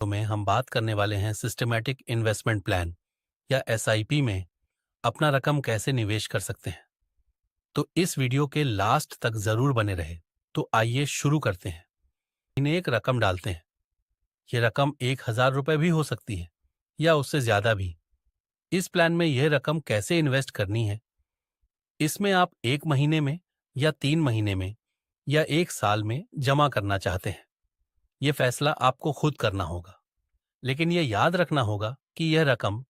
तो में हम बात करने वाले हैं सिस्टमैटिक इन्वेस्टमेंट प्लान या एसआईपी में अपना रकम कैसे निवेश कर सकते हैं। तो इस वीडियो के लास्ट तक जरूर बने रहे। तो आइए शुरू करते हैं। इन्हें एक रकम डालते हैं। ये रकम 1,000 रुपये भी हो सकती है या उससे ज्यादा भी। इस प्लान में यह रकम कैसे इन्वेस्ट करनी है, इसमें आप 1 महीने में या 3 महीने में या 1 साल में जमा करना चाहते हैं, यह फैसला आपको खुद करना होगा। लेकिन यह याद रखना होगा कि यह रकम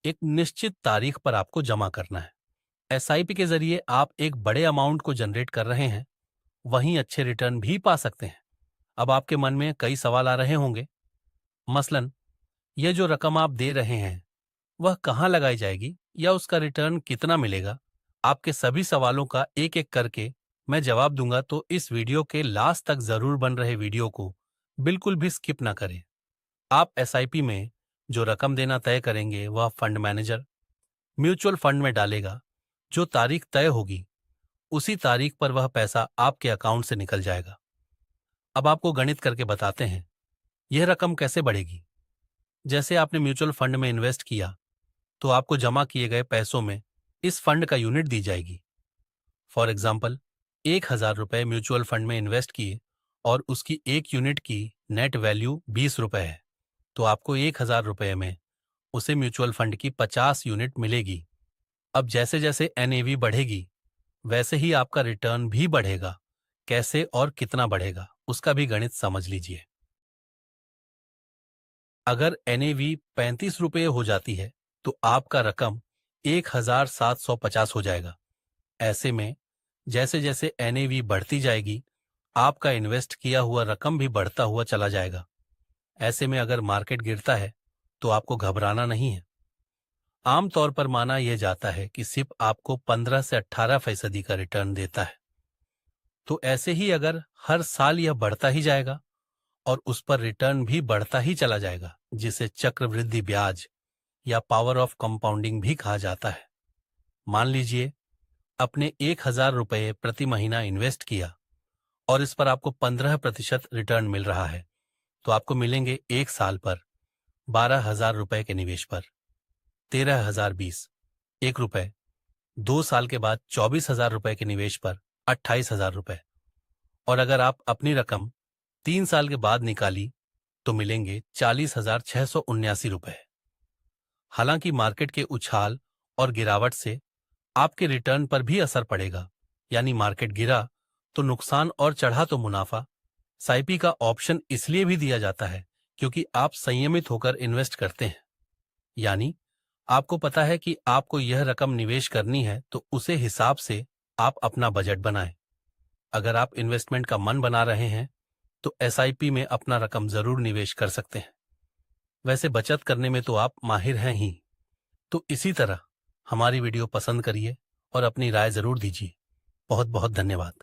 एक निश्चित तारीख पर आपको जमा करना है। एसआईपी के जरिए आप एक बड़े अमाउंट को जनरेट कर रहे हैं, वहीं अच्छे रिटर्न भी पा सकते हैं। अब आपके मन में कई सवाल आ रहे होंगे, मसलन यह जो रकम आप दे रहे हैं वह कहाँ लगाई जाएगी या उसका रिटर्न कितना मिलेगा। आपके सभी सवालों का एक एक करके मैं जवाब दूंगा, तो इस वीडियो के लास्ट तक जरूर बन रहे वीडियो को बिल्कुल भी स्किप ना करें। आप एसआईपी में जो रकम देना तय करेंगे वह फंड मैनेजर म्यूचुअल फंड में डालेगा। जो तारीख तय होगी उसी तारीख पर वह पैसा आपके अकाउंट से निकल जाएगा। अब आपको गणित करके बताते हैं यह रकम कैसे बढ़ेगी। जैसे आपने म्यूचुअल फंड में इन्वेस्ट किया तो आपको जमा किए गए पैसों में इस फंड का यूनिट दी जाएगी। फॉर एग्जाम्पल 1,000 रुपये म्यूचुअल फंड में इन्वेस्ट किए और उसकी 1 यूनिट की नेट वैल्यू 20 रुपये है, तो आपको 1,000 रुपये में उसे म्यूचुअल फंड की 50 यूनिट मिलेगी। अब जैसे जैसे एनएवी बढ़ेगी वैसे ही आपका रिटर्न भी बढ़ेगा। कैसे और कितना बढ़ेगा उसका भी गणित समझ लीजिए। अगर एनएवी 35 रुपये हो जाती है तो आपका रकम 1,750 हो जाएगा। ऐसे में जैसे जैसे एनएवी बढ़ती जाएगी आपका इन्वेस्ट किया हुआ रकम भी बढ़ता हुआ चला जाएगा। ऐसे में अगर मार्केट गिरता है तो आपको घबराना नहीं है। आमतौर पर माना यह जाता है कि सिप आपको 15 से 18% का रिटर्न देता है। तो ऐसे ही अगर हर साल यह बढ़ता ही जाएगा और उस पर रिटर्न भी बढ़ता ही चला जाएगा, जिसे चक्रवृद्धि ब्याज या पावर ऑफ कंपाउंडिंग भी कहा जाता है। मान लीजिए अपने 1,000 रुपये प्रति महीना इन्वेस्ट किया और इस पर आपको 15% रिटर्न मिल रहा है, तो आपको मिलेंगे 1 साल पर 12,000 रुपये के निवेश पर 13,020 1 रुपये, 2 साल के बाद 24,000 रुपये के निवेश पर 28,000 रुपये, और अगर आप अपनी रकम 3 साल के बाद निकाली तो मिलेंगे 40,679 रुपये। हालांकि मार्केट के उछाल और गिरावट से आपके रिटर्न पर भी असर पड़ेगा, यानी मार्केट गिरा तो नुकसान और चढ़ा तो मुनाफा। एसआईपी का ऑप्शन इसलिए भी दिया जाता है क्योंकि आप संयमित होकर इन्वेस्ट करते हैं, यानी आपको पता है कि आपको यह रकम निवेश करनी है, तो उसे हिसाब से आप अपना बजट बनाएं। अगर आप इन्वेस्टमेंट का मन बना रहे हैं तो एसआईपी में अपना रकम जरूर निवेश कर सकते हैं। वैसे बचत करने में तो आप माहिर हैं ही। तो इसी तरह हमारी वीडियो पसंद करिए और अपनी राय जरूर दीजिए। बहुत बहुत धन्यवाद।